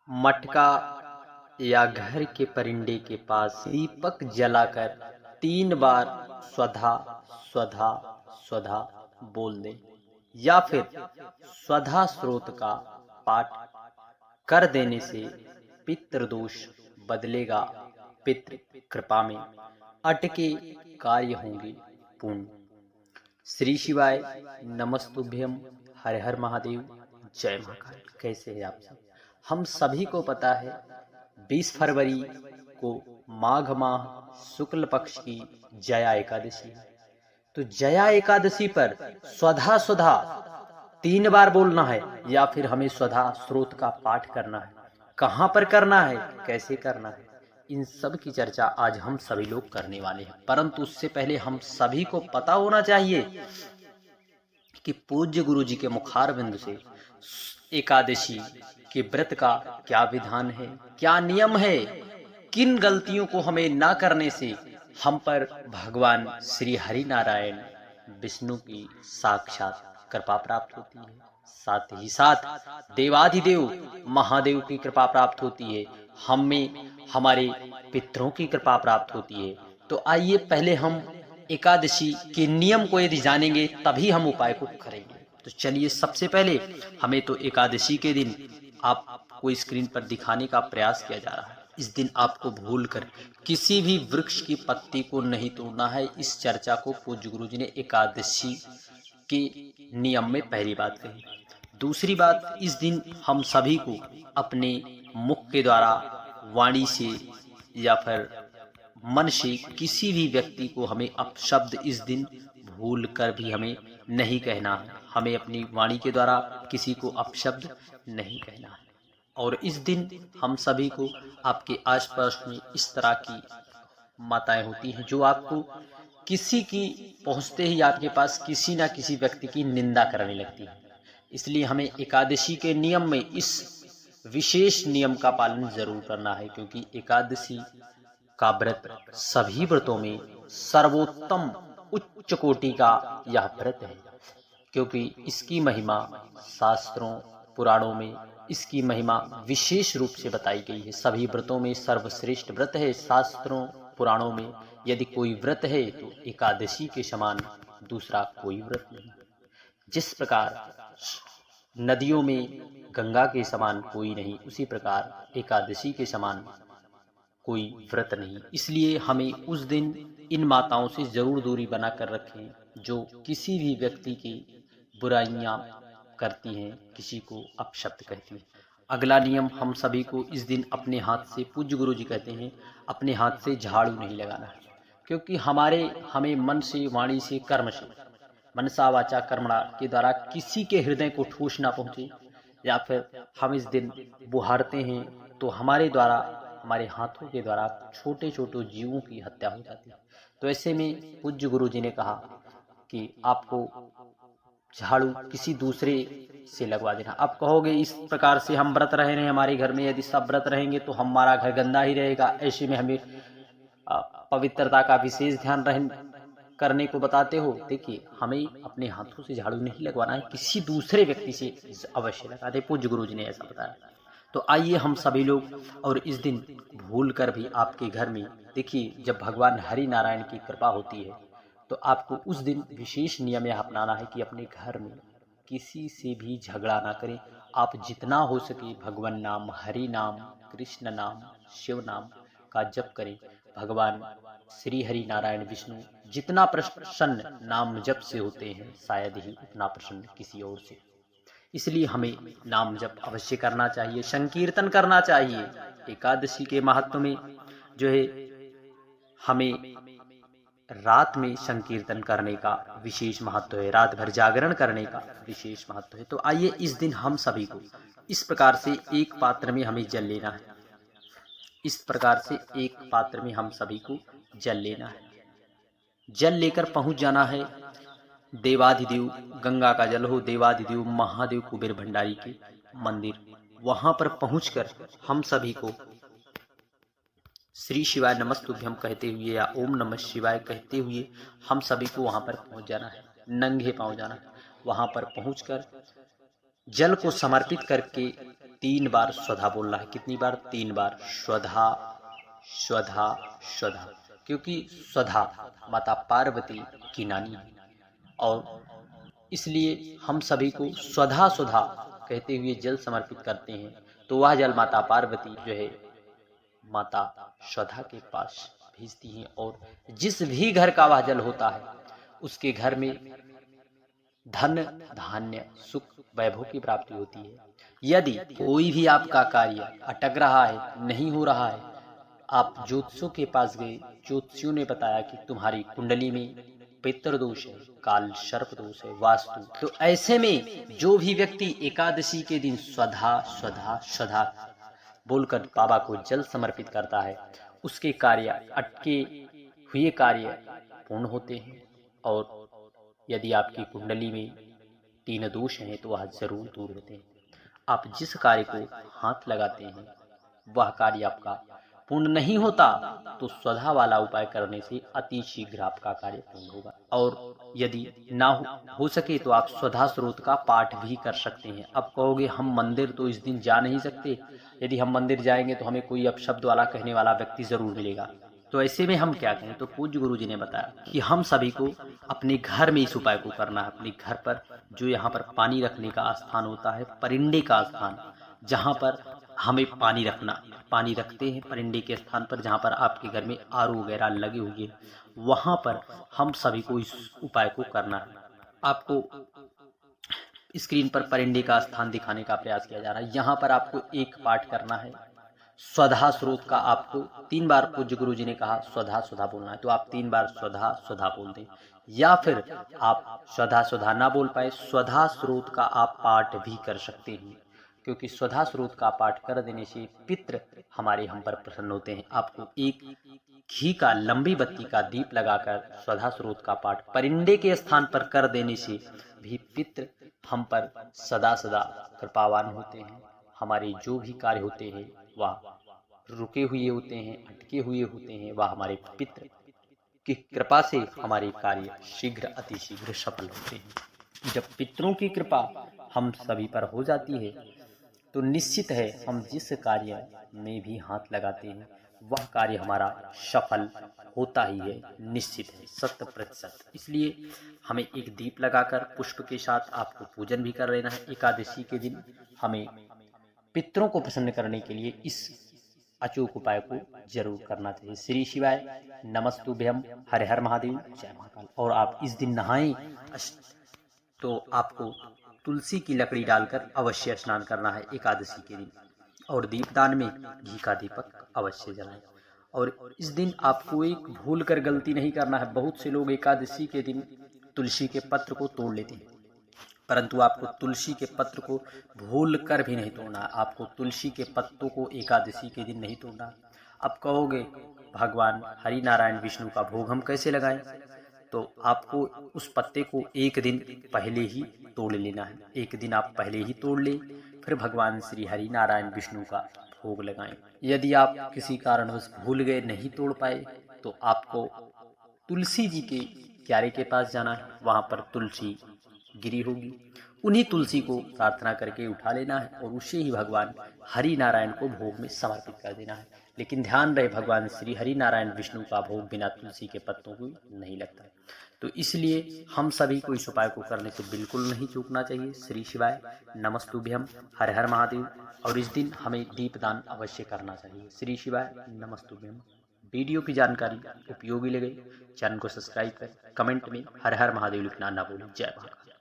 मटका या घर के परिंदे के पास दीपक जलाकर 3 बार स्वधा स्वधा स्वधा बोल दे या फिर स्वधा स्रोत का पाठ कर देने से पितृदोष बदलेगा। पितृ कृपा में अटके कार्य होंगे पूर्ण। श्री शिवाय नमस्तुभ्यम। हर हर महादेव। जय महाकाल। कैसे हैं आप सब? हम सभी को पता है 20 फरवरी को माघ माह शुक्ल पक्ष की जया एकादशी है। तो जया एकादशी पर स्वधा स्वधा 3 बार बोलना है या फिर हमें स्वधा स्रोत का पाठ करना है। कहाँ पर करना है, कैसे करना है, इन सब की चर्चा आज हम सभी लोग करने वाले हैं। परंतु उससे पहले हम सभी को पता होना चाहिए कि पूज्य गुरु जी के मुखार बिंदु से एकादशी के व्रत का क्या विधान है, क्या नियम है, किन गलतियों को हमें ना करने से हम पर भगवान श्री हरि नारायण विष्णु की साक्षात कृपा प्राप्त होती है, साथ ही साथ देवाधिदेव महादेव की कृपा प्राप्त होती है, हमें हमारे पितरों की कृपा प्राप्त होती है। तो आइए पहले हम एकादशी के नियम को यदि जानेंगे तभी हम उपाय को करेंगे। तो चलिए, सबसे पहले हमें तो एकादशी के दिन आपको स्क्रीन पर दिखाने का प्रयास किया जा रहा है। इस दिन आपको भूलकर किसी भी वृक्ष की पत्ती को नहीं तोड़ना है। इस चर्चा को पूज्य गुरु जी ने एकादशी के नियम में पहली बात कही। दूसरी बात, इस दिन हम सभी को अपने मुख के द्वारा, वाणी से या फिर मन से किसी भी व्यक्ति को हमें अपशब्द इस दिन भूल कर भी हमें नहीं कहना है। हमें अपनी वाणी के द्वारा किसी को अपशब्द नहीं कहना है। और इस दिन हम सभी को, आपके आसपास में इस तरह की माताएं होती हैं जो आपको किसी की पहुंचते ही आपके पास किसी ना किसी व्यक्ति की निंदा करने लगती है। इसलिए हमें एकादशी के नियम में इस विशेष नियम का पालन जरूर करना है, क्योंकि एकादशी का व्रत सभी व्रतों में सर्वोत्तम उच्च कोटि का यह व्रत है, क्योंकि इसकी महिमा शास्त्रों पुराणों में इसकी महिमा विशेष रूप से बताई गई है। सभी व्रतों में सर्वश्रेष्ठ व्रत है। शास्त्रों पुराणों में यदि कोई व्रत है तो एकादशी के समान दूसरा कोई व्रत नहीं। जिस प्रकार नदियों में गंगा के समान कोई नहीं, उसी प्रकार एकादशी के समान कोई व्रत नहीं। इसलिए हमें उस दिन इन माताओं से जरूर दूरी बना कर रखें जो किसी भी व्यक्ति की बुराइयां करती हैं, किसी को अपशब्द कहती हैं। अगला नियम, हम सभी को इस दिन अपने हाथ से, पूज्य गुरु जी कहते हैं, अपने हाथ से झाड़ू नहीं लगाना है, क्योंकि हमें मन से, वाणी से, कर्म से, मनसा वाचा कर्मणा के द्वारा किसी के हृदय को ठोस ना पहुंचे, या फिर हम इस दिन बुहारते हैं तो हमारे द्वारा, हमारे हाथों के द्वारा छोटे छोटे जीवों की हत्या हो जाती है। तो ऐसे में पूज्य गुरु जी ने कहा कि आपको झाड़ू किसी दूसरे से लगवा देना। आप कहोगे इस प्रकार से हम व्रत रहे हैं, हमारे घर में यदि सब व्रत रहेंगे तो हमारा घर गंदा ही रहेगा। ऐसे में हमें पवित्रता का विशेष ध्यान करने को बताते हो। देखिए, हमें अपने हाथों से झाड़ू नहीं लगवाना है, किसी दूसरे व्यक्ति से अवश्य लगा दे। पूज्य गुरु जी ने ऐसा बताया। तो आइए हम सभी लोग, और इस दिन भूल कर भी आपके घर में, देखिए जब भगवान हरि नारायण की कृपा होती है तो आपको उस दिन विशेष नियम यह अपनाना है कि अपने घर में किसी से भी झगड़ा ना करें। आप जितना हो सके भगवान नाम, हरि नाम, कृष्ण नाम, शिव नाम का जप करें। भगवान श्री हरि नारायण विष्णु जितना प्रसन्न नाम जप से होते हैं, शायद ही उतना प्रसन्न किसी और से। इसलिए हमें नाम जप अवश्य करना चाहिए, संकीर्तन करना चाहिए। एकादशी के महत्व में जो है, हमें रात में संकीर्तन करने का विशेष महत्व है, रात भर जागरण करने का विशेष महत्व है। तो आइए इस दिन हम सभी को इस प्रकार से एक पात्र में हमें जल लेना है। इस प्रकार से एक पात्र में हम सभी को जल लेना है। जल लेकर पहुंच जाना है देवाधिदेव, गंगा का जल हो, देवाधिदेव महादेव कुबेर भंडारी के मंदिर, वहां पर पहुंचकर हम सभी को श्री शिवाय नमस्तुभ्यम कहते हुए या ओम नमः शिवाय कहते हुए हम सभी को वहां पर पहुंच जाना है। नंगे पांव जाना है। वहां पर पहुंचकर जल को समर्पित करके 3 बार स्वधा बोलना है। कितनी बार? 3 बार। स्वधा स्वधा स्वधा, क्योंकि स्वधा माता पार्वती की नानी है और इसलिए हम सभी को स्वधा स्वधा कहते हुए जल समर्पित करते हैं। तो वह जल माता पार्वती जो है माता स्वधा के पास भेजती हैं और जिस भी घर का वह जल होता है उसके घर में धन धान्य सुख वैभव की प्राप्ति होती है। यदि कोई भी आपका कार्य अटक रहा है, नहीं हो रहा है, आप ज्योतिषियों के पास गए, ज्योतिषियों ने बताया कि तुम्हारी कुंडली में पितृ दोष है, काल सर्प दोष है, वास्तु, तो ऐसे में जो भी व्यक्ति एकादशी के दिन स्वधा स्वधा स्वधा बोलकर बाबा को जल समर्पित करता है उसके कार्य अटके हुए कार्य पूर्ण होते हैं। और यदि आपकी कुंडली में 3 दोष हैं तो वह जरूर दूर होते हैं। आप जिस कार्य को हाथ लगाते हैं वह कार्य आपका पूर्ण नहीं होता तो स्वधा वाला उपाय करने से अति शीघ्र आपका कार्य पूर्ण होगा। और यदि ना हो सके तो आप स्वधा स्रोत का पाठ भी कर सकते हैं। अब कहोगे हम मंदिर तो इस दिन जा नहीं सकते, यदि हम मंदिर जाएंगे तो हमें कोई अपशब्द वाला कहने वाला व्यक्ति जरूर मिलेगा, तो ऐसे में हम क्या करें? तो पूज्य गुरु जी ने बताया कि हम सभी को अपने घर में इस उपाय को करना है। अपने घर पर जो यहाँ पर पानी रखने का स्थान होता है, परिंडे का स्थान, जहाँ पर हमें पानी रखना, पानी रखते हैं परिंडे के स्थान पर जहाँ पर आपके घर में आरओ वगैरह लगे हुए, वहाँ पर हम सभी को इस उपाय को करना है। आपको स्क्रीन पर परिंडे का स्थान दिखाने का प्रयास किया जा रहा है। यहाँ पर आपको एक पाठ करना है स्वधा स्रोत का। आपको 3 बार पूज्य गुरु जी ने कहा स्वधा स्वधा बोलना है, तो आप 3 बार स्वधा स्वधा बोल दें। या फिर आप स्वधा स्वधा ना बोल पाए, स्वधा स्रोत का आप पाठ भी कर सकते हैं, क्योंकि स्वधा स्रोत का पाठ कर देने से पितृ हमारे हम पर प्रसन्न होते हैं। आपको एक घी का लंबी बत्ती का दीप लगाकर स्वधा स्रोत का पाठ परिंडे के स्थान पर कर देने से भी पितृ हम पर सदा सदा कृपावान होते हैं। हमारे जो भी कार्य होते हैं वह रुके हुए होते हैं, अटके हुए होते हैं, वह हमारे पितृ की कृपा से हमारे कार्य शीघ्र अतिशीघ्र सफल होते हैं। जब पितरों की कृपा हम सभी पर हो जाती है तो निश्चित है हम जिस कार्य में भी हाथ लगाते हैं वह कार्य हमारा सफल होता ही है, निश्चित है, 100%। इसलिए हमें एक दीप लगाकर पुष्प के साथ आपको पूजन भी कर लेना है। एकादशी के दिन हमें पितरों को प्रसन्न करने के लिए इस अचूक उपाय को जरूर करना चाहिए। श्री शिवाय नमस्तुभ्यम, हर हर महादेव, जय महाकाल। और आप इस दिन नहाएं तो आपको तुलसी की लकड़ी डालकर अवश्य स्नान करना है एकादशी के दिन। और दीपदान में घी का दीपक अवश्य जलाएं। और इस दिन आपको एक भूल कर गलती नहीं करना है। बहुत से लोग एकादशी के दिन तुलसी के पत्र को तोड़ लेते हैं, परंतु आपको तुलसी के पत्र को भूल कर भी नहीं तोड़ना। आपको तुलसी के पत्तों को एकादशी के दिन नहीं तोड़ना। अब कहोगे भगवान हरि नारायण विष्णु का भोग हम कैसे लगाएं? तो आपको उस पत्ते को एक दिन पहले ही तोड़ लेना है। एक दिन आप पहले ही तोड़ लें, फिर भगवान श्री हरि नारायण विष्णु का भोग लगाएं। यदि आप किसी कारणवश भूल गए, नहीं तोड़ पाए, तो आपको तुलसी जी के क्यारे के पास जाना है। वहां पर तुलसी गिरी होगी, उन्हीं तुलसी को प्रार्थना करके उठा लेना है और उसे ही भगवान हरि नारायण को भोग में समर्पित कर देना है। लेकिन ध्यान रहे भगवान श्री हरि नारायण विष्णु का भोग बिना तुलसी के पत्तों को नहीं लगता। तो इसलिए हम सभी को इस उपाय को करने से बिल्कुल नहीं चूकना चाहिए। श्री शिवाय नमस्तुभ्यम, हर हर महादेव। और इस दिन हमें दीपदान अवश्य करना चाहिए। श्री शिवाय नमस्तुभ्यम। वीडियो की जानकारी उपयोगी लगे चैनल को सब्सक्राइब कर कमेंट में हर हर महादेव लिखना ना भूलें। जय महाकाल।